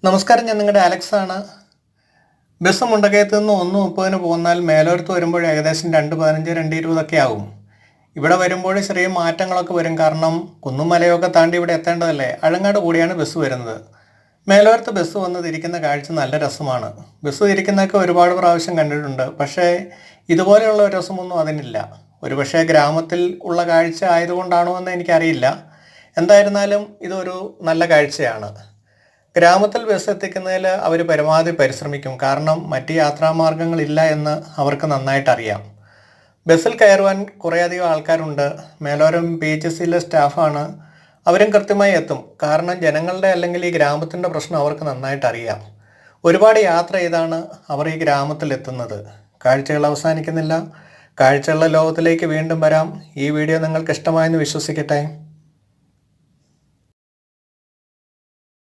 നമസ്കാരം, ഞാൻ നിങ്ങളുടെ അലക്സ് ആണ്. ബസ് മുണ്ടക്കയത്ത് നിന്ന് 1:30 പോന്നാൽ മേലോരത്ത് വരുമ്പോൾ ഏകദേശം 2:15, 2:20 ആവും. ഇവിടെ വരുമ്പോൾ ചെറിയ മാറ്റങ്ങളൊക്കെ വരും. കാരണം കുന്നും മലയൊക്കെ താണ്ടി ഇവിടെ എത്തേണ്ടതല്ലേ. അഴങ്ങാട് കൂടിയാണ് ബസ് വരുന്നത്. മേലോരത്ത് ബസ് വന്ന് തിരിക്കുന്ന കാഴ്ച നല്ല രസമാണ്. ബസ് തിരിക്കുന്നതൊക്കെ ഒരുപാട് പ്രാവശ്യം കണ്ടിട്ടുണ്ട്. പക്ഷേ ഇതുപോലെയുള്ള ഒരു രസമൊന്നും അതിനില്ല. ഒരുപക്ഷെ ഗ്രാമത്തിൽ ഉള്ള കാഴ്ച ആയതുകൊണ്ടാണോ എന്ന് എനിക്കറിയില്ല. എന്തായിരുന്നാലും ഇതൊരു നല്ല കാഴ്ചയാണ്. ഗ്രാമത്തിൽ ബസ് എത്തിക്കുന്നതിൽ അവർ പരമാവധി പരിശ്രമിക്കും. കാരണം മറ്റ് യാത്രാമാർഗങ്ങളില്ല എന്ന് അവർക്ക് നന്നായിട്ട് അറിയാം. ബസ്സിൽ കയറുവാൻ കുറേയധികം ആൾക്കാരുണ്ട്. മേലോരം PHSCയിലെ സ്റ്റാഫാണ്. അവരും കൃത്യമായി എത്തും. കാരണം ജനങ്ങളുടെ അല്ലെങ്കിൽ ഈ ഗ്രാമത്തിൻ്റെ പ്രശ്നം അവർക്ക് നന്നായിട്ട് അറിയാം. ഒരുപാട് യാത്ര ചെയ്താണ് അവർ ഈ ഗ്രാമത്തിൽ എത്തുന്നത്. കാഴ്ചകൾ അവസാനിക്കുന്നില്ല. കാഴ്ചകളുടെ ലോകത്തിലേക്ക് വീണ്ടും വരാം. ഈ വീഡിയോ നിങ്ങൾക്ക് ഇഷ്ടമായെന്ന് വിശ്വസിക്കട്ടെ.